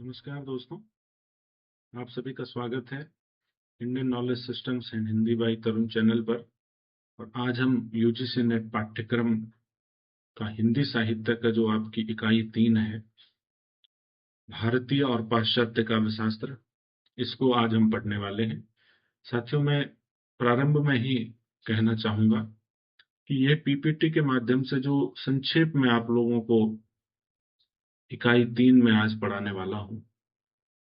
नमस्कार दोस्तों, आप सभी का स्वागत है Indian knowledge systems and Hindi by Tarun channel पर। और आज हम यूजीसी नेट पाठ्यक्रम का हिंदी साहित्य का जो आपकी इकाई 3 है, भारतीय और पाश्चात्य काव्य शास्त्र, इसको आज हम पढ़ने वाले हैं। साथियों, मैं प्रारंभ में ही कहना चाहूंगा कि यह पीपीटी के माध्यम से जो संक्षेप में आप लोगों को इकाई 3 में आज पढ़ाने वाला हूं,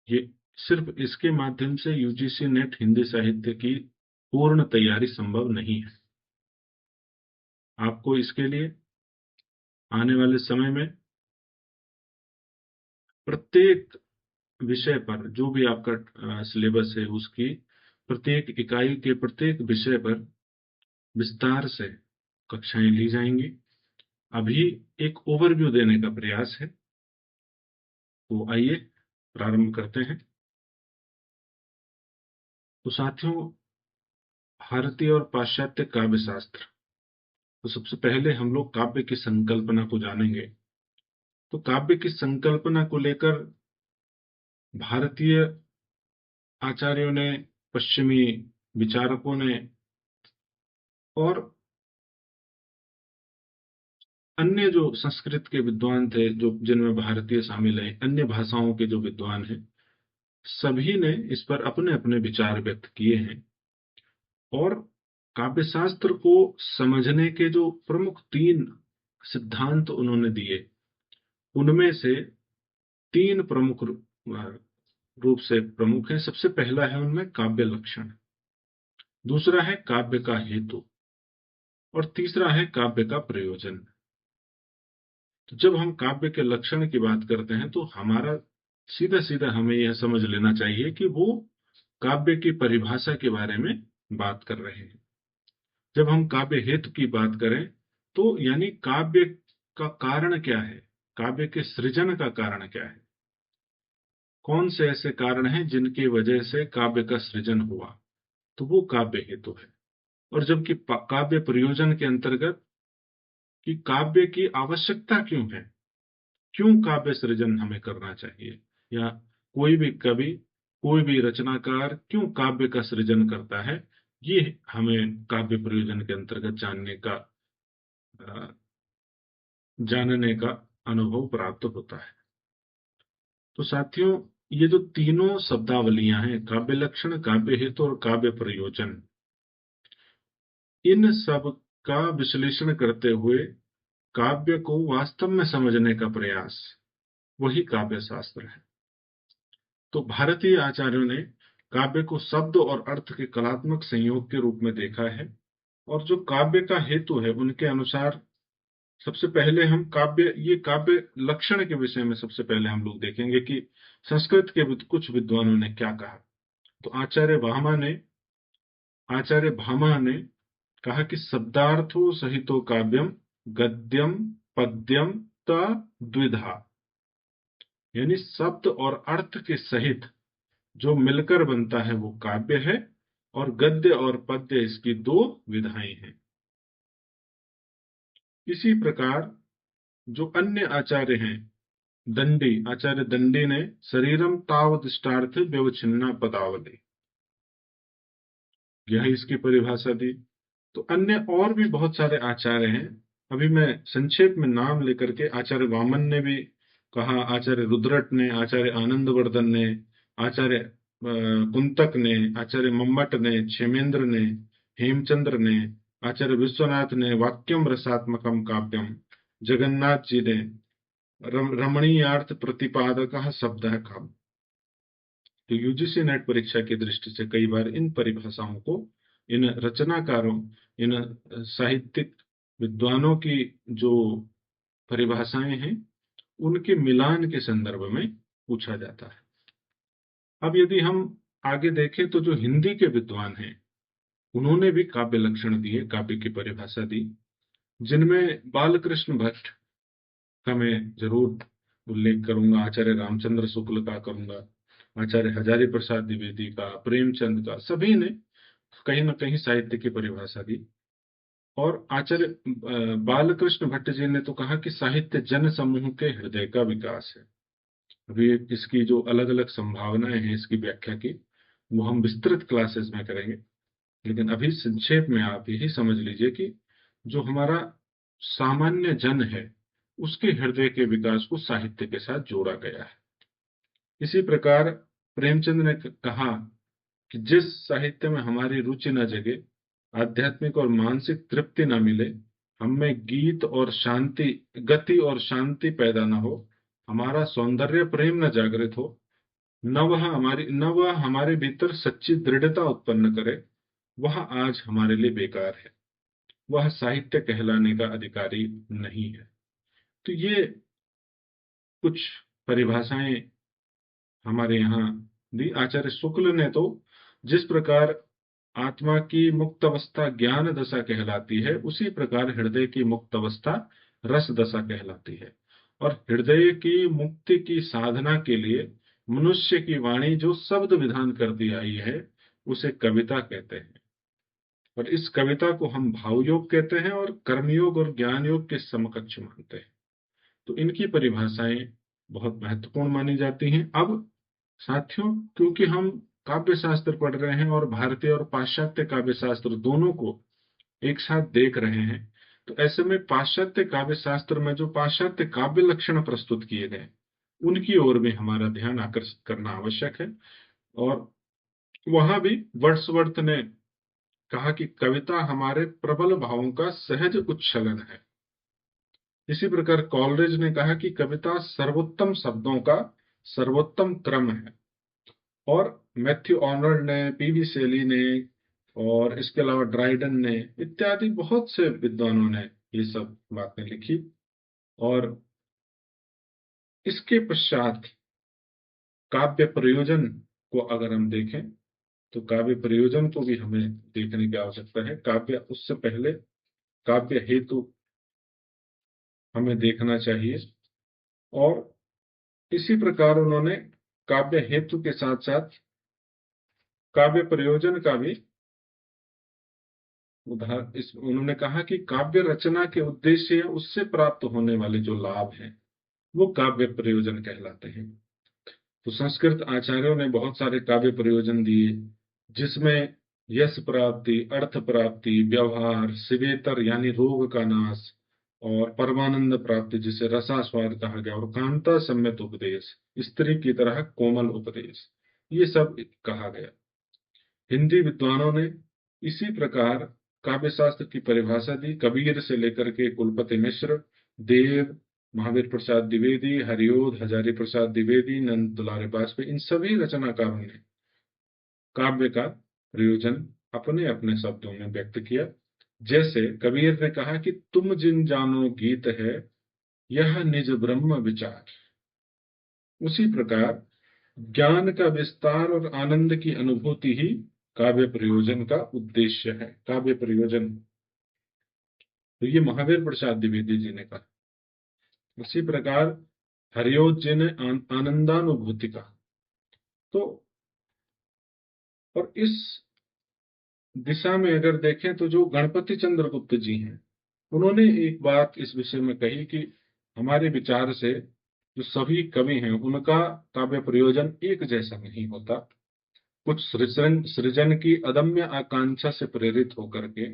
ये सिर्फ इसके माध्यम से यूजीसी नेट हिंदी साहित्य की पूर्ण तैयारी संभव नहीं है। आपको इसके लिए आने वाले समय में प्रत्येक विषय पर, जो भी आपका सिलेबस है, उसकी प्रत्येक इकाई के प्रत्येक विषय पर विस्तार से कक्षाएं ली जाएंगी। अभी एक ओवरव्यू देने का प्रयास है, तो आइए प्रारंभ करते हैं। तो साथियों, भारतीय और पाश्चात्य काव्य शास्त्र, तो सबसे पहले हम लोग काव्य की संकल्पना को जानेंगे। तो काव्य की संकल्पना को लेकर भारतीय आचार्यों ने, पश्चिमी विचारकों ने और अन्य जो संस्कृत के विद्वान थे, जो जिनमें भारतीय शामिल है, अन्य भाषाओं के जो विद्वान हैं, सभी ने इस पर अपने अपने विचार व्यक्त किए हैं। और काव्यशास्त्र को समझने के जो प्रमुख 3 सिद्धांत उन्होंने दिए, उनमें से 3 प्रमुख रूप से प्रमुख है। सबसे पहला है उनमें काव्य लक्षण, दूसरा है काव्य का हेतु, और तीसरा है काव्य का प्रयोजन। तो जब हम काव्य के लक्षण की बात करते हैं, तो हमारा सीधा सीधा हमें यह समझ लेना चाहिए कि वो काव्य की परिभाषा के बारे में बात कर रहे हैं। जब हम काव्य हेतु की बात करें, तो यानी काव्य का कारण क्या है, काव्य के सृजन का कारण क्या है, कौन से ऐसे कारण हैं जिनकी वजह से काव्य का सृजन हुआ, तो वो काव्य हेतु है। और जबकि काव्य प्रयोजन के अंतर्गत कि काव्य की आवश्यकता क्यों है, क्यों काव्य सृजन हमें करना चाहिए, या कोई भी कवि, कोई भी रचनाकार क्यों काव्य का सृजन करता है, ये हमें काव्य प्रयोजन के अंतर्गत जानने का अनुभव प्राप्त होता है। तो साथियों, ये जो तीनों शब्दावलियां हैं, काव्य लक्षण, काव्य हेतु और काव्य प्रयोजन, इन सब का विश्लेषण करते हुए काव्य को वास्तव में समझने का प्रयास, वही काव्य शास्त्र है। तो भारतीय आचार्यों ने काव्य को शब्द और अर्थ के कलात्मक संयोग के रूप में देखा है। और जो काव्य का हेतु है, उनके अनुसार सबसे पहले हम ये काव्य लक्षण के विषय में सबसे पहले हम लोग देखेंगे कि संस्कृत के कुछ विद्वानों ने क्या कहा। तो आचार्य भामा ने कहा कि शब्दार्थो सहितो काव्यम गद्यम पद्यम त द्विधा, यानी शब्द और अर्थ के सहित जो मिलकर बनता है वो काव्य है, और गद्य और पद्य इसकी 2 विधाएं हैं। इसी प्रकार जो अन्य आचार्य हैं, आचार्य दंडी ने शरीरम तावदिष्टार्थ व्यवच्छिन्ना पदावली, यह इसकी परिभाषा दी। तो अन्य और भी बहुत सारे आचार्य हैं, अभी मैं संक्षेप में नाम लेकर के, आचार्य वामन ने भी कहा, आचार्य रुद्रट ने, आचार्य आनंदवर्धन ने, आचार्य कुंतक ने, आचार्य मम्मट ने, क्षेमेंद्र ने, हेमचंद्र ने, आचार्य विश्वनाथ ने वाक्यम रसात्मकम काव्यम, जगन्नाथ जी ने रमणीयार्थ प्रतिपादक शब्द है काव्य। तो यूजीसी नेट परीक्षा की दृष्टि से कई बार इन परिभाषाओं को, इन रचनाकारों, इन साहित्यिक विद्वानों की जो परिभाषाएं हैं, उनके मिलान के संदर्भ में पूछा जाता है। अब यदि हम आगे देखें, तो जो हिंदी के विद्वान हैं, उन्होंने भी काव्य लक्षण दिए, काव्य की परिभाषा दी, जिनमें बालकृष्ण भट्ट का मैं जरूर उल्लेख करूंगा, आचार्य रामचंद्र शुक्ल का करूंगा, आचार्य हजारी प्रसाद द्विवेदी का, प्रेमचंद का, सभी ने कहीं ना कहीं साहित्य की परिभाषा दी। और आचार्य बालकृष्ण भट्ट जी ने तो कहा कि साहित्य जन समूह के हृदय का विकास है। अभी इसकी जो अलग अलग संभावनाएं हैं इसकी व्याख्या की, वो हम विस्तृत क्लासेस में करेंगे। लेकिन अभी संक्षेप में आप यही समझ लीजिए कि जो हमारा सामान्य जन है उसके हृदय के विकास को साहित्य के साथ जोड़ा गया है। इसी प्रकार प्रेमचंद ने कहा कि जिस साहित्य में हमारी रुचि न जगे, आध्यात्मिक और मानसिक तृप्ति न मिले, हमें गीत और शांति, गति और शांति पैदा न हो, हमारा सौंदर्य प्रेम न जागृत हो, न वह हमारे भीतर सच्ची दृढ़ता उत्पन्न करे, वह आज हमारे लिए बेकार है, वह साहित्य कहलाने का अधिकारी नहीं है। तो ये कुछ परिभाषाएं हमारे यहाँ दी। आचार्य शुक्ल ने तो जिस प्रकार आत्मा की मुक्त अवस्था ज्ञान दशा कहलाती है, उसी प्रकार हृदय की मुक्त अवस्था रस दशा कहलाती है। और हृदय की मुक्ति की साधना के लिए मनुष्य की वाणी जो शब्द विधान कर दी आई है, उसे कविता कहते हैं। और इस कविता को हम भावयोग कहते हैं और कर्मयोग और ज्ञान योग के समकक्ष मानते हैं। तो इनकी परिभाषाएं बहुत महत्वपूर्ण मानी जाती हैं। अब साथियों, क्योंकि हम काव्य शास्त्र पढ़ रहे हैं और भारतीय और पाश्चात्य काव्य शास्त्र दोनों को एक साथ देख रहे हैं, तो ऐसे में पाश्चात्य काव्य शास्त्र में जो पाश्चात्य काव्य लक्षण प्रस्तुत किए गए, उनकी ओर भी हमारा ध्यान आकर्षित करना आवश्यक है। और वहां भी वर्ड्सवर्थ ने कहा कि कविता हमारे प्रबल भावों का सहज उच्छलन है। इसी प्रकार कॉलरिज ने कहा कि कविता सर्वोत्तम शब्दों का सर्वोत्तम क्रम है। और मैथ्यू ऑर्नल्ड ने, पीवी शेली ने और इसके अलावा ड्राइडन ने इत्यादि बहुत से विद्वानों ने ये सब बातें लिखी। और इसके पश्चात काव्य प्रयोजन को अगर हम देखें, तो काव्य प्रयोजन को भी हमें देखने की आवश्यकता है। काव्य, उससे पहले काव्य हेतु हमें देखना चाहिए। और इसी प्रकार उन्होंने काव्य हेतु के साथ साथ काव्य प्रयोजन का भी उन्होंने कहा कि काव्य रचना के उद्देश्य या उससे प्राप्त होने वाले जो लाभ हैं, वो काव्य प्रयोजन कहलाते हैं। तो संस्कृत आचार्यों ने बहुत सारे काव्य प्रयोजन दिए, जिसमें यश प्राप्ति, अर्थ प्राप्ति, व्यवहार, शिवेतर यानी रोग का नाश, और परमानंद प्राप्ति जिसे रसास्वाद कहा गया, और कांता सम्यत उपदेश, स्त्री की तरह कोमल उपदेश, ये सब कहा गया। हिंदी विद्वानों ने इसी प्रकार काव्य शास्त्र की परिभाषा दी। कबीर से लेकर के कुलपति मिश्र, देव, महावीर प्रसाद द्विवेदी, हरिओध, हजारी प्रसाद द्विवेदी, नंद दुलारे बाजपेयी, इन सभी रचनाकारों ने काव्य का प्रयोजन अपने अपने शब्दों में व्यक्त किया। जैसे कबीर ने कहा कि तुम जिन जानो गीत है, यह निज ब्रह्म विचार। उसी प्रकार ज्ञान का विस्तार और आनंद की अनुभूति ही काव्य प्रयोजन का उद्देश्य है। काव्य प्रयोजन, तो ये महावीर प्रसाद द्विवेदी जी ने कहा। उसी प्रकार हरिओध जी ने आनंदानुभूति का। तो और इस दिशा में अगर देखें तो जो गणपति चंद्रगुप्त जी हैं, उन्होंने एक बात इस विषय में कही कि हमारे विचार से जो सभी कवि हैं उनका काव्य प्रयोजन एक जैसा नहीं होता। कुछ सृजन की अदम्य आकांक्षा से प्रेरित होकर के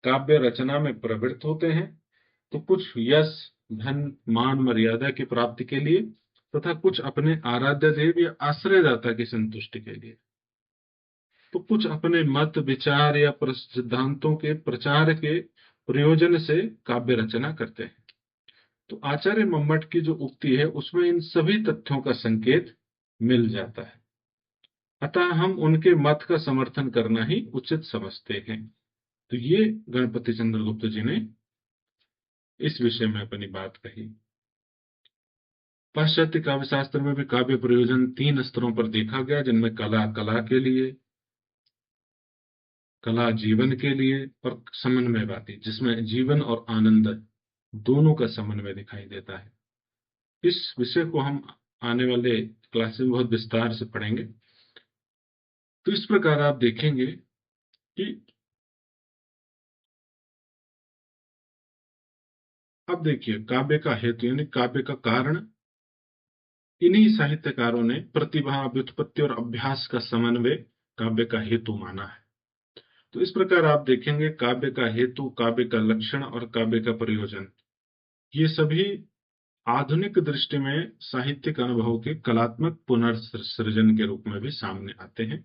काव्य रचना में प्रवृत्त होते हैं, तो कुछ यश, धन, मान, मर्यादा की प्राप्ति के लिए, तथा कुछ अपने आराध्य देव या आश्रयदाता की संतुष्टि के लिए, तो कुछ अपने मत, विचार या सिद्धांतों के प्रचार के प्रयोजन से काव्य रचना करते हैं। तो आचार्य मम्मट की जो उक्ति है उसमें इन सभी तथ्यों का संकेत मिल जाता है। अतः हम उनके मत का समर्थन करना ही उचित समझते हैं। तो ये गणपति चंद्रगुप्त जी ने इस विषय में अपनी बात कही। पाश्चात्य काव्य शास्त्र में भी काव्य प्रयोजन 3 स्तरों पर देखा गया, जिनमें कला, कला के लिए, कला जीवन के लिए, और समन्वयवादी, जिसमें जीवन और आनंद दोनों का समन्वय दिखाई देता है। इस विषय को हम आने वाले क्लास में बहुत विस्तार से पढ़ेंगे। तो इस प्रकार आप देखेंगे कि अब देखिए काव्य का हेतु यानी काव्य का कारण इन्हीं साहित्यकारों ने प्रतिभा, व्युत्पत्ति और अभ्यास का समन्वय काव्य का हेतु माना है। तो इस प्रकार आप देखेंगे काव्य का हेतु, काव्य का लक्षण और काव्य का प्रयोजन, ये सभी आधुनिक दृष्टि में साहित्यिक अनुभव के कलात्मक पुनर्सृजन के रूप में भी सामने आते हैं।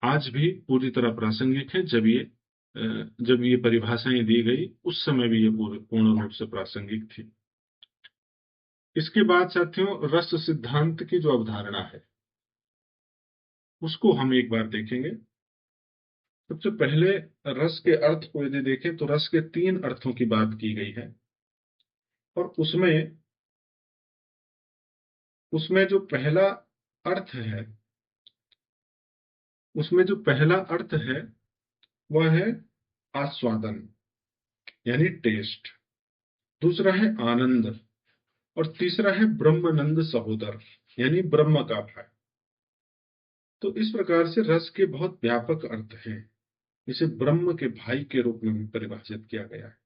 आज भी पूरी तरह प्रासंगिक है। जब ये परिभाषाएं दी गई उस समय भी ये पूर्ण रूप से प्रासंगिक थी। इसके बाद साथियों, रस सिद्धांत की जो अवधारणा है उसको हम एक बार देखेंगे। सबसे पहले रस के अर्थ को यदि देखें तो रस के 3 अर्थों की बात की गई है, और उसमें उसमें जो पहला अर्थ है उसमें जो पहला अर्थ है वह है आस्वादन, यानी टेस्ट। दूसरा है आनंद, और तीसरा है ब्रह्मानंद सहोदर, यानी ब्रह्म का भाई। तो इस प्रकार से रस के बहुत व्यापक अर्थ हैं। इसे ब्रह्म के भाई के रूप में भी परिभाषित किया गया है।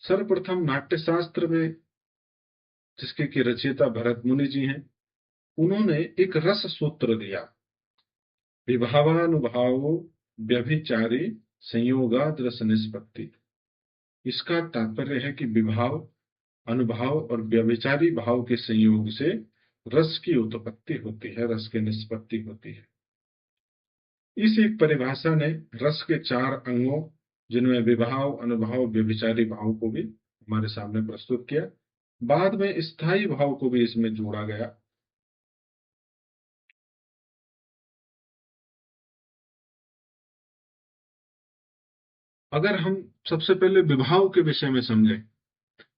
सर्वप्रथम नाट्यशास्त्र में, जिसके की रचयिता भरत मुनि जी हैं, उन्होंने एक रस सूत्र दिया, विभावानुभावो व्यभिचारी संयोगाद रस निष्पत्ति। इसका तात्पर्य है कि विभाव, अनुभाव और व्यभिचारी भाव के संयोग से रस की उत्पत्ति होती है, रस की निष्पत्ति होती है। इस एक परिभाषा ने रस के 4 अंगों, जिनमें विभाव, अनुभाव, व्यभिचारी भाव को भी हमारे सामने प्रस्तुत किया। बाद में स्थायी भाव को भी इसमें जोड़ा गया। अगर हम सबसे पहले विभाव के विषय में समझें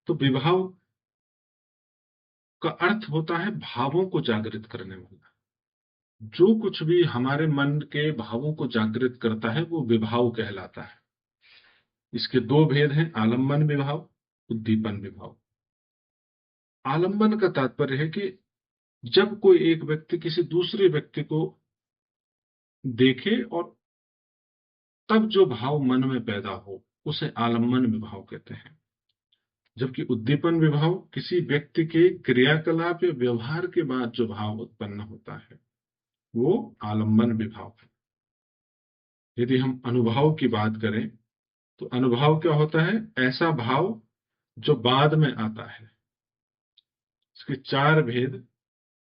तो विभाव का अर्थ होता है भावों को जागृत करने वाला। जो कुछ भी हमारे मन के भावों को जागृत करता है वो विभाव कहलाता है। इसके 2 भेद हैं, आलंबन विभाव, उद्दीपन विभाव। आलंबन का तात्पर्य है कि जब कोई एक व्यक्ति किसी दूसरे व्यक्ति को देखे और तब जो भाव मन में पैदा हो उसे आलंबन विभाव कहते हैं। जबकि उद्दीपन विभाव किसी व्यक्ति के क्रियाकलाप या व्यवहार के बाद जो भाव उत्पन्न होता है वो आलंबन विभाव है। यदि हम अनुभाव की बात करें तो अनुभाव क्या होता है? ऐसा भाव जो बाद में आता है। इसके 4 भेद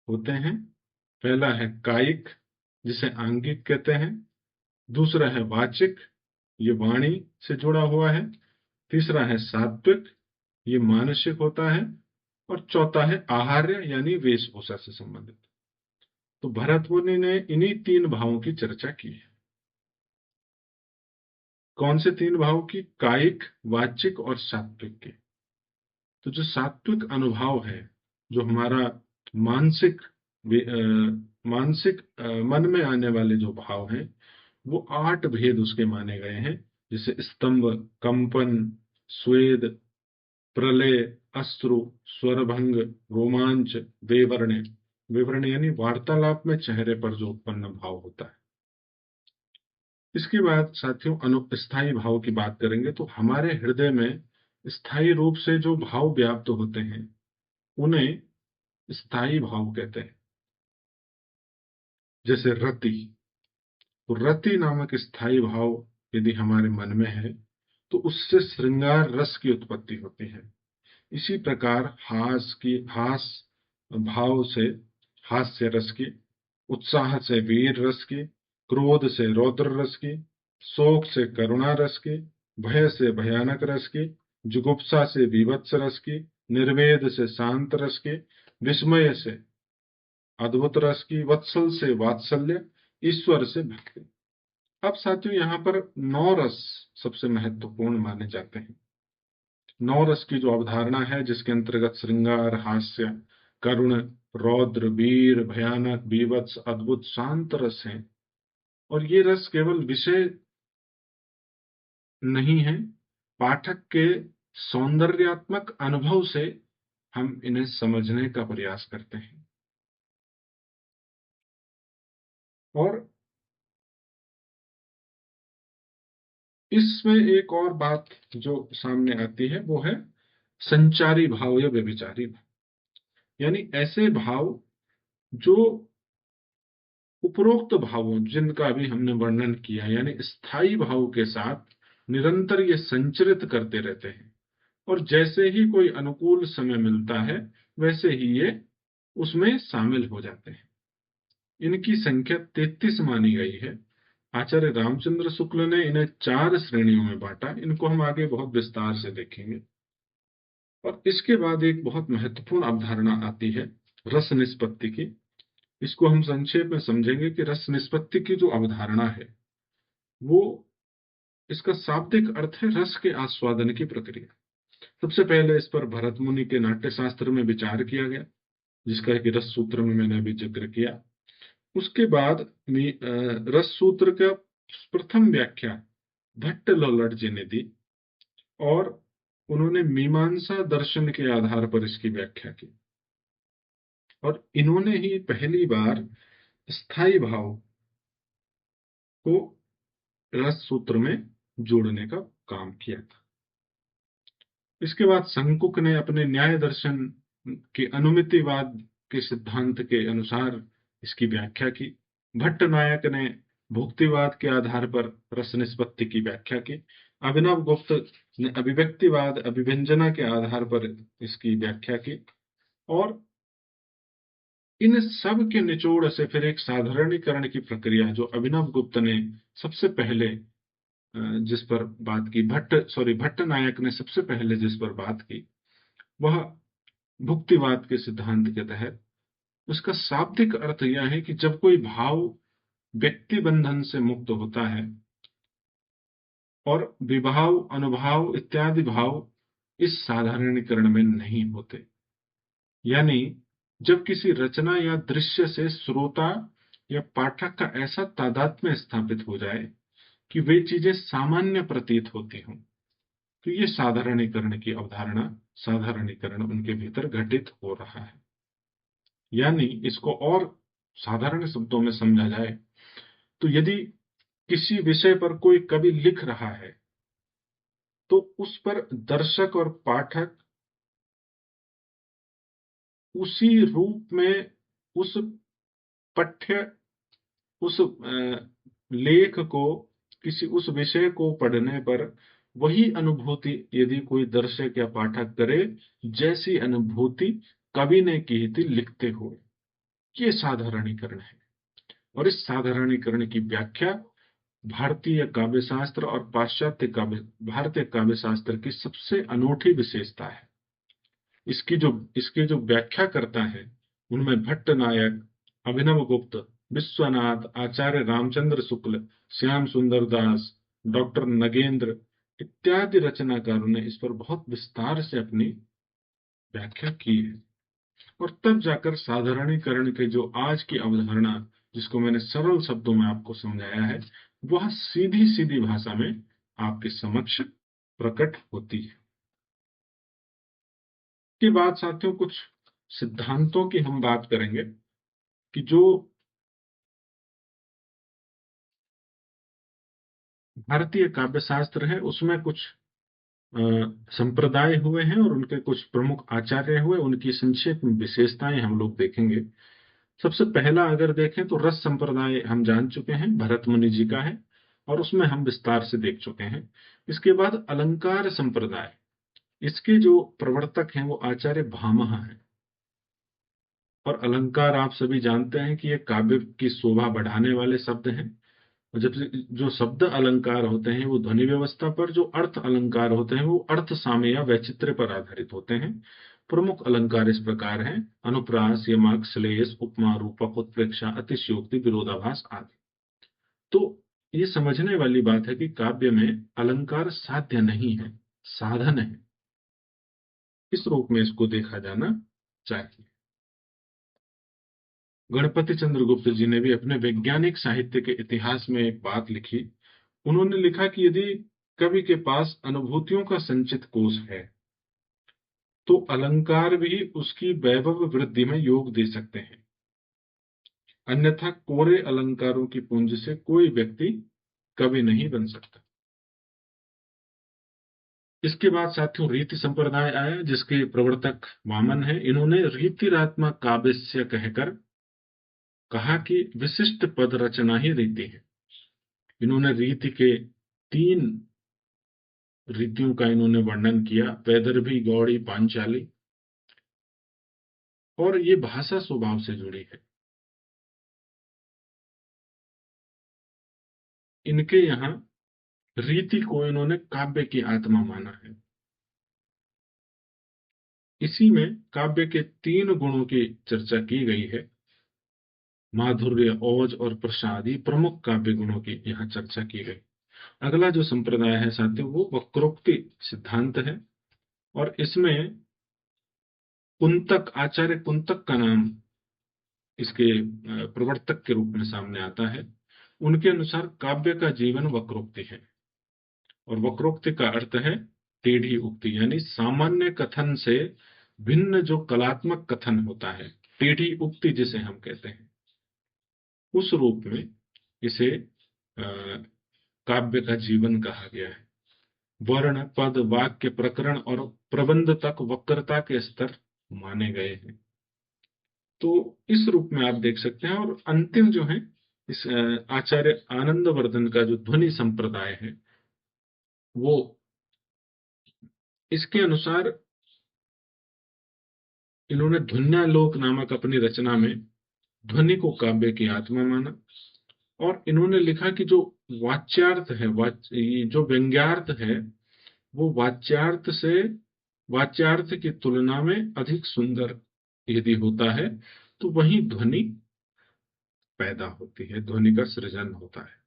होते हैं। पहला है कायिक, जिसे आंगिक कहते हैं। दूसरा है वाचिक, ये वाणी से जुड़ा हुआ है। तीसरा है सात्विक, ये मानसिक होता है। और चौथा है आहार्य, यानी वेशभूषा से संबंधित। तो भरत मुनि ने इन्हीं 3 भावों की चर्चा की है। कौन से 3 भाव की? कायिक, वाचिक और सात्विक के। तो जो सात्विक अनुभाव है, जो हमारा मानसिक मन में आने वाले जो भाव हैं, वो 8 भेद उसके माने गए हैं। जैसे स्तंभ, कंपन, स्वेद, प्रलय, अश्रु, स्वरभंग, रोमांच, वेवर्ण। वेवर्ण यानी वार्तालाप में चेहरे पर जो उत्पन्न भाव होता है। इसके बाद साथियों स्थायी भाव की बात करेंगे तो हमारे हृदय में स्थायी रूप से जो भाव व्याप्त होते हैं उन्हें स्थायी भाव कहते हैं। जैसे रति, तो रति नामक स्थायी भाव यदि हमारे मन में है तो उससे श्रृंगार रस की उत्पत्ति होती है। इसी प्रकार हास भाव से हास्य रस की, उत्साह से वीर रस की, क्रोध से रौद्र रस की, शोक से करुणा रस की, भय से भयानक रस की, जुगुप्सा से बीभत्स रस की, निर्वेद से शांत रस की, विस्मय से अद्भुत रस की, वत्सल से वात्सल्य, ईश्वर से भक्ति। अब साथियों यहाँ पर 9 रस सबसे महत्वपूर्ण माने जाते हैं। 9 रस की जो अवधारणा है, जिसके अंतर्गत श्रृंगार, हास्य, करुण, रौद्र, वीर, भयानक, बीभत्स, अद्भुत, शांत रस हैं। और ये रस केवल विषय नहीं है, पाठक के सौंदर्यात्मक अनुभव से हम इन्हें समझने का प्रयास करते हैं। और इसमें एक और बात जो सामने आती है वो है संचारी भाव या व्यभिचारी भाव। यानी ऐसे भाव जो उपरोक्त भावों जिनका अभी हमने वर्णन किया, यानी स्थायी भाव के साथ निरंतर ये संचरित करते रहते हैं, और जैसे ही कोई अनुकूल समय मिलता है वैसे ही ये उसमें शामिल हो जाते हैं। इनकी संख्या 33 मानी गई है। आचार्य रामचंद्र शुक्ल ने इन्हें 4 श्रेणियों में बांटा। इनको हम आगे बहुत विस्तार से देखेंगे। और इसके बाद एक बहुत महत्वपूर्ण अवधारणा आती है रस निष्पत्ति की। इसको हम संक्षेप में समझेंगे कि रस निष्पत्ति की जो अवधारणा है वो, इसका शाब्दिक अर्थ है रस के आस्वादन की प्रक्रिया। सबसे पहले इस पर भरत मुनि के नाट्य शास्त्र में विचार किया गया, जिसका कि रस सूत्र में मैंने अभी जिक्र किया। उसके बाद रस सूत्र का प्रथम व्याख्या भट्ट लोल्लट जी ने दी, और उन्होंने मीमांसा दर्शन के आधार पर इसकी व्याख्या की, और इन्होंने ही पहली बार स्थायी भाव को रस सूत्र में जोड़ने का काम किया था। इसके बाद शंकुक ने अपने न्याय दर्शन के अनुमितिवाद के सिद्धांत के अनुसार इसकी व्याख्या की। भट्ट नायक ने भुक्तिवाद के आधार पर रस निष्पत्ति की व्याख्या की। अभिनव गुप्त ने अभिव्यक्तिवाद अभिव्यंजना के आधार पर इसकी व्याख्या की, और इन सब के निचोड़ से फिर एक साधारणीकरण की प्रक्रिया जो अभिनव गुप्त ने सबसे पहले जिस पर बात की, भट्ट नायक ने सबसे पहले जिस पर बात की, वह भुक्तिवाद के सिद्धांत के तहत उसका शाब्दिक अर्थ यह है कि जब कोई भाव व्यक्ति बंधन से मुक्त होता है और विभाव अनुभाव इत्यादि भाव इस साधारणीकरण में नहीं होते, यानी जब किसी रचना या दृश्य से श्रोता या पाठक का ऐसा तादात्म्य स्थापित हो जाए कि वे चीजें सामान्य प्रतीत होती हों, तो ये साधारणीकरण की अवधारणा, साधारणीकरण उनके भीतर घटित हो रहा है। यानी इसको और साधारण शब्दों में समझा जाए तो यदि किसी विषय पर कोई कवि लिख रहा है तो उस पर दर्शक और पाठक उसी रूप में उस पठ्य उस लेख को, किसी उस विषय को पढ़ने पर वही अनुभूति यदि कोई दर्शक या पाठक करे जैसी अनुभूति कवि ने की थी लिखते हुए, ये साधारणीकरण है। और इस साधारणीकरण की व्याख्या भारतीय काव्यशास्त्र और पाश्चात्य भारतीय काव्यशास्त्र की सबसे अनूठी विशेषता है। इसके जो व्याख्या करता है उनमें भट्ट नायक, अभिनव गुप्त, विश्वनाथ, आचार्य रामचंद्र शुक्ल, श्याम सुंदर दास, डॉक्टर नगेंद्र इत्यादि रचनाकारों ने इस पर बहुत विस्तार से अपनी व्याख्या की है। और तब जाकर साधारणीकरण के जो आज की अवधारणा, जिसको मैंने सरल शब्दों में आपको समझाया है, वह सीधी सीधी भाषा में आपके समक्ष प्रकट होती है। के बाद साथियों कुछ सिद्धांतों की हम बात करेंगे कि जो भारतीय काव्यशास्त्र है उसमें कुछ संप्रदाय हुए हैं और उनके कुछ प्रमुख आचार्य हुए, उनकी संक्षेप में विशेषताएं हम लोग देखेंगे। सबसे पहला अगर देखें तो रस संप्रदाय हम जान चुके हैं, भरत मुनि जी का है और उसमें हम विस्तार से देख चुके हैं। इसके बाद अलंकार संप्रदाय, इसके जो प्रवर्तक हैं वो आचार्य भामह हैं। और अलंकार आप सभी जानते हैं कि ये काव्य की शोभा बढ़ाने वाले शब्द हैं। और जब जो शब्द अलंकार होते हैं वो ध्वनि व्यवस्था पर, जो अर्थ अलंकार होते हैं वो अर्थ साम्य या वैचित्र्य पर आधारित होते हैं। प्रमुख अलंकार इस प्रकार हैं: अनुप्रास, यमक, श्लेष, उपमा, रूपक, उत्प्रेक्षा, अतिशयोक्ति, विरोधाभास आदि। तो ये समझने वाली बात है कि काव्य में अलंकार साध्य नहीं है, साधन है। इस रूप में इसको देखा जाना चाहिए। गणपति चंद्र गुप्त जी ने भी अपने वैज्ञानिक साहित्य के इतिहास में एक बात लिखी। उन्होंने लिखा कि यदि कवि के पास अनुभूतियों का संचित कोष है तो अलंकार भी उसकी वैभव वृद्धि में योग दे सकते हैं, अन्यथा कोरे अलंकारों की पूंज से कोई व्यक्ति कवि नहीं बन सकता। इसके बाद साथियों रीति संप्रदाय आया, जिसके प्रवर्तक वामन है। इन्होंने रीतिरात्मक काव्य कहकर कहा कि विशिष्ट पद रचना ही रीति है। इन्होंने रीति के 3 रीतियों का इन्होंने वर्णन किया, वैदर्भी, गौड़ी, पांचाली, और ये भाषा स्वभाव से जुड़ी है। इनके यहाँ रीति को इन्होंने काव्य की आत्मा माना है। इसी में काव्य के 3 गुणों की चर्चा की गई है, माधुर्य, ओज और प्रसाद। ये प्रमुख काव्य गुणों की यहाँ चर्चा की गई। अगला जो संप्रदाय है साथियों, वो वक्रोक्ति सिद्धांत है, और इसमें कुंतक, आचार्य कुंतक का नाम इसके प्रवर्तक के रूप में सामने आता है। उनके अनुसार काव्य का जीवन वक्रोक्ति है, और वक्रोक्ति का अर्थ है टेढ़ी उक्ति, यानी सामान्य कथन से भिन्न जो कलात्मक कथन होता है, टेढ़ी उक्ति जिसे हम कहते हैं, उस रूप में इसे काव्य का जीवन कहा गया है। वर्ण, पद, वाक्य, प्रकरण और प्रबंध तक वक्रता के स्तर माने गए हैं। तो इस रूप में आप देख सकते हैं। और अंतिम जो है, इस आचार्य आनंदवर्धन का जो ध्वनि संप्रदाय है, वो इसके अनुसार इन्होंने ध्वन्यालोक नामक अपनी रचना में ध्वनि को काव्य की आत्मा माना, और इन्होंने लिखा कि जो वाच्यार्थ है, ये जो व्यंग्यार्थ है, वो वाच्यार्थ की तुलना में अधिक सुंदर यदि होता है, तो वही ध्वनि पैदा होती है, ध्वनि का सृजन होता है।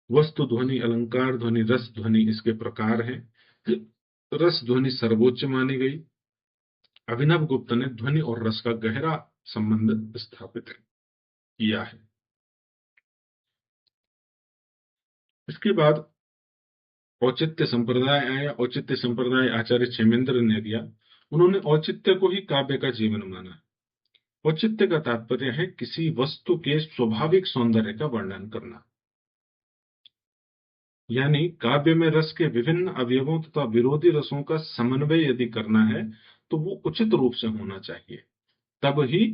वस्तु ध्वनि, अलंकार ध्वनि, रस ध्वनि इसके प्रकार हैं। रस ध्वनि सर्वोच्च मानी गई। अभिनव गुप्त ने ध्वनि और रस का गहरा संबंध स्थापित किया है। इसके बाद औचित्य संप्रदाय आया। औचित्य संप्रदाय आचार्य क्षेमेंद्र ने दिया। उन्होंने औचित्य को ही काव्य का जीवन माना। औचित्य का तात्पर्य है किसी वस्तु के स्वाभाविक सौंदर्य का वर्णन करना, यानी काव्य में रस के विभिन्न अवयवों तथा विरोधी रसों का समन्वय यदि करना है, तो वो उचित रूप से होना चाहिए, तब ही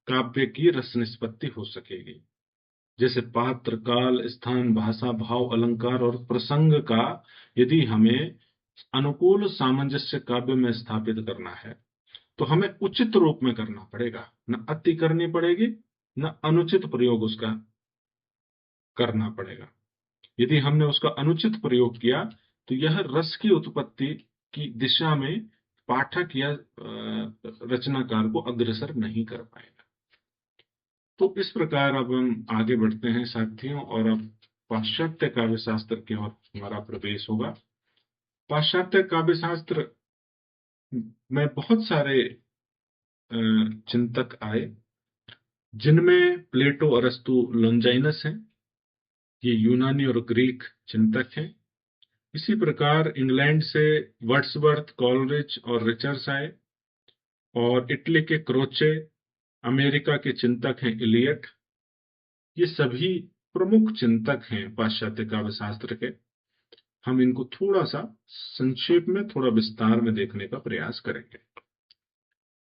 काव्य की रस निष्पत्ति हो सकेगी। जैसे पात्र, काल, स्थान, भाषा, भाव, अलंकार और प्रसंग का यदि हमें अनुकूल सामंजस्य काव्य में स्थापित करना है, तो हमें उचित रूप में करना पड़ेगा, न अति करनी पड़ेगी, न अनुचित प्रयोग उसका करना पड़ेगा। यदि हमने उसका अनुचित प्रयोग किया, तो यह रस की उत्पत्ति की दिशा में पाठक या रचनाकार को अग्रसर नहीं कर पाएगा। तो इस प्रकार अब हम आगे बढ़ते हैं साथियों, और अब पाश्चात्य काव्य शास्त्र की ओर हमारा प्रवेश होगा। पाश्चात्य काव्य शास्त्र में बहुत सारे चिंतक आए, जिनमें प्लेटो, अरस्तु, लॉन्जाइनस हैं। ये यूनानी और ग्रीक चिंतक हैं। इसी प्रकार इंग्लैंड से वर्ड्सवर्थ, कॉलरिज और रिचर्ड्स आए, और इटली के क्रोचे, अमेरिका के चिंतक हैं इलियट। ये सभी प्रमुख चिंतक हैं पाश्चात्य काव्य शास्त्र के। हम इनको थोड़ा सा संक्षेप में, थोड़ा विस्तार में देखने का प्रयास करेंगे।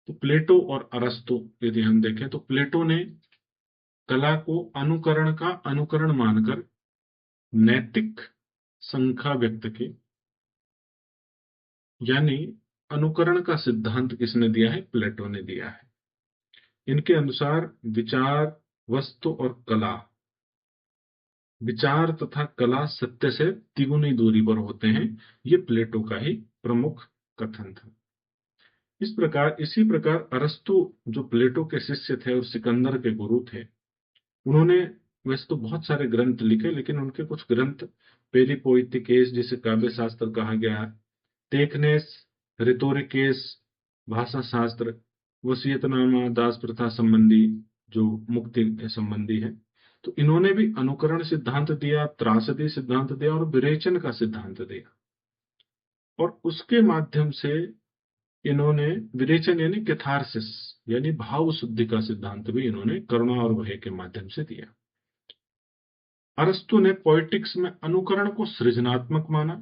तो प्लेटो और अरस्तु यदि हम देखें, तो प्लेटो ने कला को अनुकरण का अनुकरण मानकर नैतिक शंका व्यक्त की, यानी अनुकरण का सिद्धांत किसने दिया है? प्लेटो ने दिया है। इनके अनुसार विचार, वस्तु और कला, विचार तथा कला सत्य से तिगुनी दूरी पर होते हैं। ये प्लेटो का ही प्रमुख कथन था। इसी प्रकार अरस्तु, जो प्लेटो के शिष्य थे और सिकंदर के गुरु थे, उन्होंने वैसे तो बहुत सारे ग्रंथ लिखे, लेकिन उनके कुछ ग्रंथ पेरिपोइटिकेस, जिसे काव्य शास्त्र कहा गया है, टेकनेस, रिटोरिकेस, भाषा शास्त्र, वसीयतनामा, दास प्रथा संबंधी, जो मुक्ति संबंधी है, तो इन्होंने भी अनुकरण सिद्धांत दिया, त्रासदी सिद्धांत दिया और विरेचन का सिद्धांत दिया। और उसके माध्यम से इन्होंने विरेचन यानी कैथारसिस, यानी भाव शुद्धि का सिद्धांत भी इन्होंने करुणा और भय के माध्यम से दिया। अरस्तु ने पोएटिक्स में अनुकरण को सृजनात्मक माना,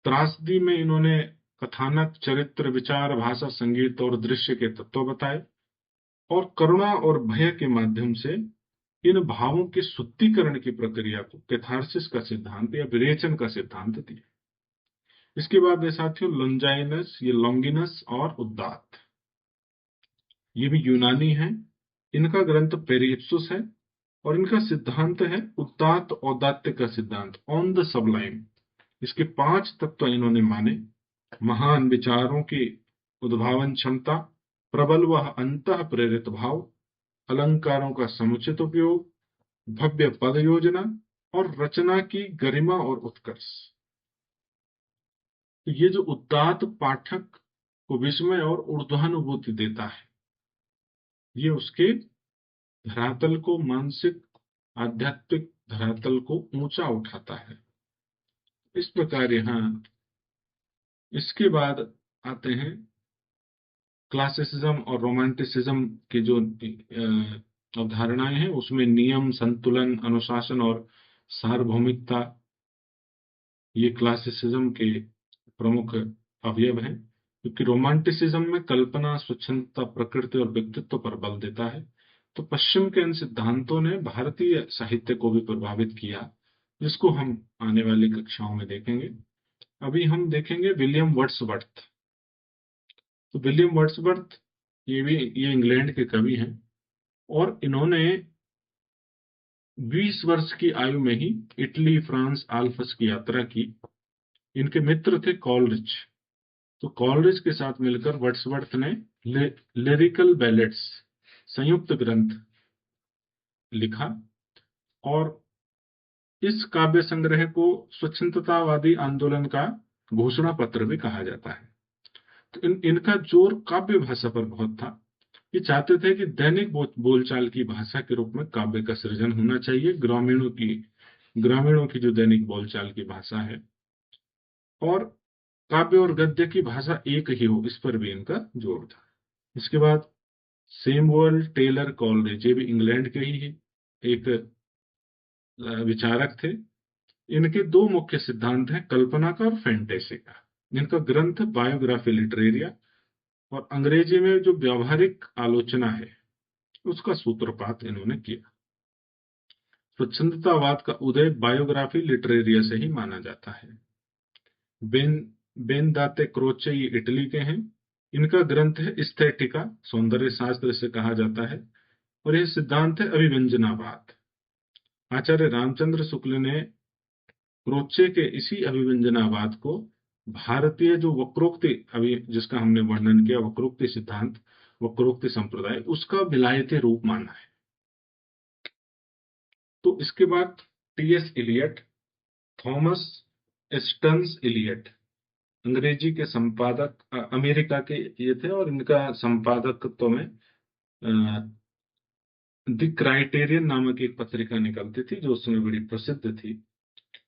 त्रासदी में इन्होंने कथानक, चरित्र, विचार, भाषा, संगीत और दृश्य के तत्व बताए, और करुणा और भय के माध्यम से इन भावों के शुद्धिकरण की प्रक्रिया को कैथार्सिस का सिद्धांत या विरेचन का सिद्धांत दिया। इसके बाद है साथियों लॉन्जाइनस, ये लॉन्गिनस और उदात्त, ये भी यूनानी है। इनका ग्रंथ पेरिप्सुस है और इनका सिद्धांत है उदात्त औदात्य का सिद्धांत, ऑन द सबलाइम। इसके 5 तत्व इन्होंने माने: महान विचारों की उद्भावन क्षमता, प्रबल व अंतः प्रेरित भाव, अलंकारों का समुचित उपयोग, भव्य पद योजना और रचना की गरिमा और उत्कर्ष। तो ये जो उदात्त पाठक को विस्मय और ऊर्ध्वानुभूति देता है, ये उसके धरातल को, मानसिक आध्यात्मिक धरातल को ऊंचा उठाता है। इस प्रकार यहाँ इसके बाद आते हैं क्लासिसिज्म और रोमांटिसिज्म की जो अवधारणाएं हैं, उसमें नियम, संतुलन, अनुशासन और सार्वभौमिकता, ये क्लासिसिज्म के प्रमुख अवयव हैं। क्योंकि रोमांटिसिज्म में कल्पना, स्वच्छंदता, प्रकृति और व्यक्तित्व पर बल देता है। तो पश्चिम के इन सिद्धांतों ने भारतीय साहित्य को भी प्रभावित किया, जिसको हम आने वाली कक्षाओं में देखेंगे। अभी हम देखेंगे विलियम वर्ड्सवर्थ। तो विलियम वर्ड्सवर्थ ये इंग्लैंड के कवि हैं और इन्होंने 20 वर्ष की आयु में ही इटली, फ्रांस, आल्प्स की यात्रा की। इनके मित्र थे कॉलरिज। तो कॉलरिज के साथ मिलकर वर्ड्सवर्थ ने लिरिकल बैलेट्स संयुक्त ग्रंथ लिखा और इस काव्य संग्रह को स्वच्छंदतावादी आंदोलन का घोषणा पत्र भी कहा जाता है। तो इनका जोर काव्य भाषा पर बहुत था। ये चाहते थे कि दैनिक बोलचाल की भाषा के रूप में काव्य का सृजन होना चाहिए, ग्रामीणों की जो दैनिक बोलचाल की भाषा है, और काव्य और गद्य की भाषा एक ही हो, इस पर भी इनका जोर था। इसके बाद सैमुअल टेलर कॉलरिज, ये भी इंग्लैंड के ही एक विचारक थे। इनके 2 मुख्य सिद्धांत हैं, कल्पना का और फैंटेसी का। इनका ग्रंथ बायोग्राफी लिटरेरिया और अंग्रेजी में जो व्यावहारिक आलोचना है उसका सूत्रपात इन्होंने किया। स्वच्छंदतावाद का उदय बायोग्राफी लिटरेरिया से ही माना जाता है। बेनदाते क्रोचे ये इटली के हैं। इनका ग्रंथ है एस्थेटिका, सौंदर्य शास्त्र से कहा जाता है, और यह सिद्धांत है अभिव्यंजनावाद। आचार्य रामचंद्र शुक्ल ने क्रोचे के इसी अभिव्यंजनावाद को भारतीय जो वक्रोक्ति, अभी जिसका हमने वर्णन किया, वक्रोक्ति सिद्धांत, वक्रोक्ति संप्रदाय, उसका विलायती रूप माना है। तो इसके बाद TS Eliot, Thomas Stearns Eliot, अंग्रेजी के संपादक, अमेरिका के ये थे, और इनका संपादकत्व में द क्राइटेरियन नामक एक पत्रिका निकलती थी जो उस समय बड़ी प्रसिद्ध थी।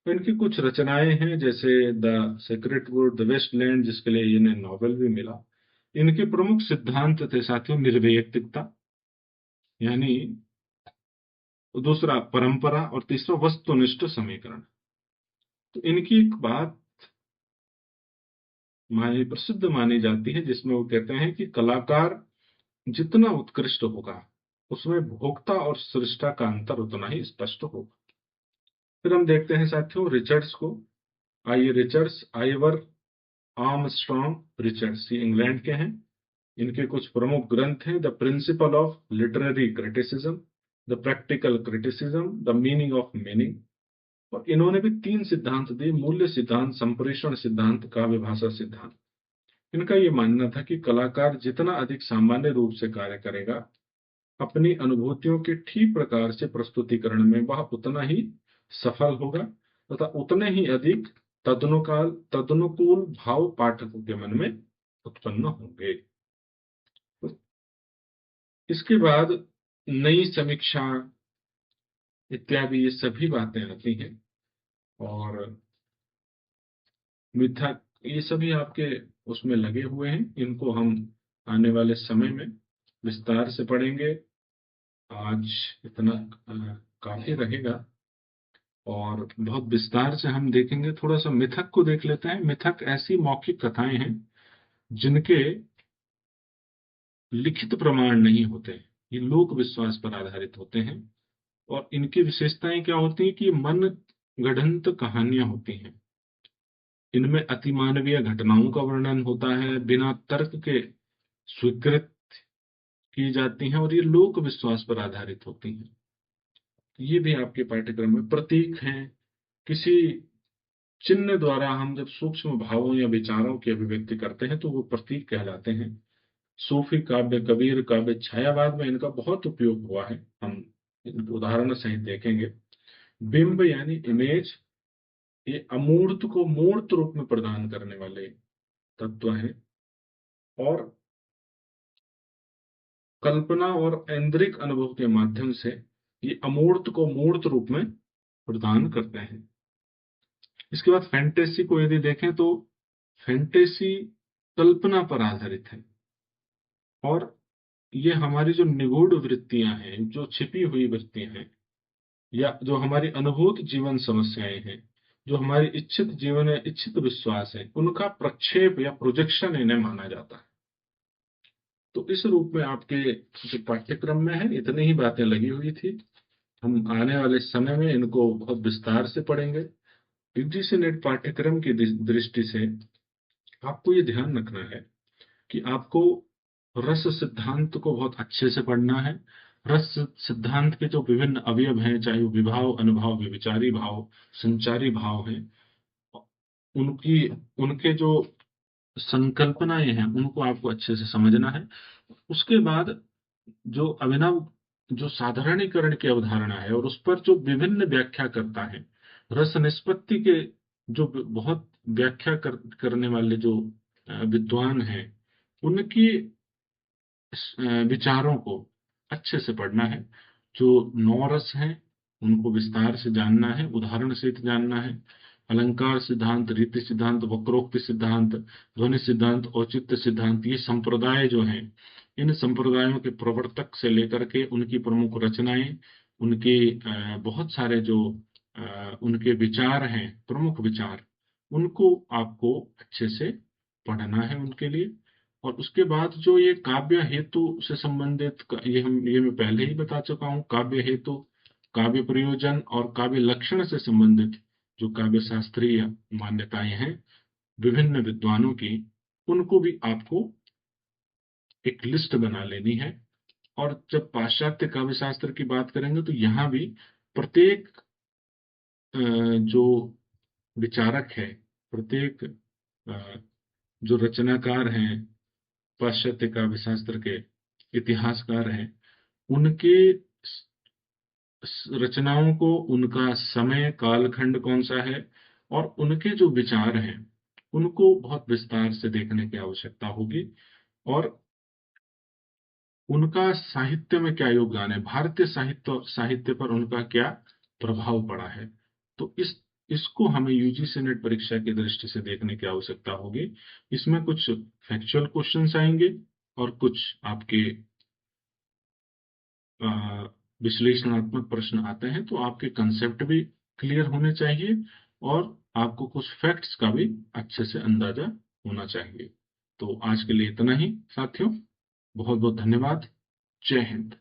तो इनकी कुछ रचनाएं हैं, जैसे the Sacred Wood, the Waste Land, जिसके लिए इन्हें नोबेल भी मिला। इनके प्रमुख सिद्धांत थे साथियों निर्वैयक्तिकता, यानी दूसरा परंपरा, और तीसरा वस्तुनिष्ठ समीकरण। तो इनकी एक बात प्रसिद्ध मानी जाती है, जिसमें वो कहते हैं कि कलाकार जितना उत्कृष्ट होगा उसमें भोक्ता और सृष्टा का अंतर उतना ही स्पष्ट होगा। फिर हम देखते हैं साथियों रिचर्ड्स को। आइए रिचर्ड्स, आइवर आर्मस्ट्रॉन्ग रिचर्ड्स, ये इंग्लैंड के हैं। इनके कुछ प्रमुख ग्रंथ हैं, the principle of literary criticism, the practical criticism, the meaning of meaning. और इन्होंने भी 3 सिद्धांत दिए, मूल्य सिद्धांत, संप्रेषण सिद्धांत, काव्य भाषा सिद्धांत। इनका ये मानना था कि कलाकार जितना अधिक सामान्य रूप से कार्य करेगा, अपनी अनुभूतियों के ठीक प्रकार से प्रस्तुतिकरण में वह उतना ही सफल होगा तथा उतने ही अधिक तदनुकूल भाव पाठकों के मन में उत्पन्न होंगे। इसके बाद नई समीक्षा इत्यादि ये सभी बातें आती हैं, और मिथ्या, ये सभी आपके उसमें लगे हुए हैं। इनको हम आने वाले समय में विस्तार से पढ़ेंगे। आज इतना काफी रहेगा। और बहुत विस्तार से हम देखेंगे। थोड़ा सा मिथक को देख लेते हैं। मिथक ऐसी मौखिक कथाएं हैं जिनके लिखित प्रमाण नहीं होते। ये लोक विश्वास पर आधारित होते हैं और इनकी विशेषताएं क्या होती हैं कि मन गढ़ंत कहानियां होती हैं। इनमें अतिमानवीय घटनाओं का वर्णन होता है, बिना तर्क के स्वीकृत की जाती हैं और ये लोक विश्वास पर आधारित होती हैं। ये भी आपके पाठ्यक्रम में प्रतीक हैं। किसी चिन्ह द्वारा हम जब सूक्ष्म भावों या विचारों की अभिव्यक्ति करते हैं तो वो प्रतीक कहलाते हैं। सूफी काव्य, कबीर काव्य, छायावाद में इनका बहुत उपयोग हुआ है। हम इनको उदाहरण सहित देखेंगे। बिंब यानी इमेज, ये अमूर्त को मूर्त रूप में प्रदान करने वाले तत्व हैं। और कल्पना और ऐन्द्रिक अनुभव के माध्यम से ये अमूर्त को मूर्त रूप में प्रदान करते हैं। इसके बाद फैंटेसी को यदि देखें तो फैंटेसी कल्पना पर आधारित है और ये हमारी जो निगूढ़ वृत्तियां हैं, जो छिपी हुई वृत्तियां हैं, या जो हमारी अनुभूत जीवन समस्याएं हैं, जो हमारी इच्छित जीवन है, इच्छित विश्वास है, उनका प्रक्षेप या प्रोजेक्शन इन्हें माना जाता है। तो इस रूप में आपके जो पाठ्यक्रम में है इतनी ही बातें लगी हुई थी। हम आने वाले समय में इनको बहुत विस्तार से पढ़ेंगे। यूजीसी नेट पाठ्यक्रम की दृष्टि से आपको ये ध्यान रखना है कि आपको रस सिद्धांत को बहुत अच्छे से पढ़ना है। रस सिद्धांत के जो विभिन्न अवयव हैं, चाहे वो विभाव, अनुभाव, व्यभिचारी भाव, संचारी भाव हैं, उनकी उनके जो संकल्पनाएं हैं उनको आपको अच्छे से समझना है। उसके बाद जो अभिनव, जो साधारणीकरण की अवधारणा है और उस पर जो विभिन्न व्याख्या करता है, रस निष्पत्ति के जो बहुत व्याख्या करने वाले जो विद्वान हैं, उनकी विचारों को अच्छे से पढ़ना है। जो नौ रस हैं उनको विस्तार से जानना है, उदाहरण सहित जानना है। अलंकार सिद्धांत, रीति सिद्धांत, वक्रोक्ति सिद्धांत, ध्वनि सिद्धांत, औचित्य सिद्धांत, ये संप्रदाय जो हैं, इन संप्रदायों के प्रवर्तक से लेकर के उनकी प्रमुख रचनाएं, उनके बहुत सारे जो उनके विचार हैं, प्रमुख विचार, उनको आपको अच्छे से पढ़ना है उनके लिए। और उसके बाद जो ये काव्य हेतु से संबंधित ये मैं पहले ही बता चुका हूँ। काव्य हेतु, काव्य प्रयोजन और काव्य लक्षण से संबंधित जो काव्य शास्त्रीय मान्यताएं हैं विभिन्न विद्वानों की, उनको भी आपको एक लिस्ट बना लेनी है। और जब पाश्चात्य काव्य शास्त्र की बात करेंगे तो यहाँ भी प्रत्येक जो विचारक है, प्रत्येक जो रचनाकार हैं, पाश्चात्य काव्य शास्त्र के इतिहासकार हैं, उनके रचनाओं को, उनका समय कालखंड कौन सा है और उनके जो विचार हैं उनको बहुत विस्तार से देखने की आवश्यकता होगी। और उनका साहित्य में क्या योगदान है, भारतीय साहित्य पर उनका क्या प्रभाव पड़ा है। तो इसको हमें यूजीसी नेट परीक्षा की दृष्टि से देखने की आवश्यकता होगी। इसमें कुछ फैक्चुअल क्वेश्चंस आएंगे और कुछ आपके विश्लेषणात्मक प्रश्न आते हैं। तो आपके कंसेप्ट भी क्लियर होने चाहिए और आपको कुछ फैक्ट्स का भी अच्छे से अंदाजा होना चाहिए। तो आज के लिए इतना ही साथियों, बहुत बहुत धन्यवाद। जय हिंद।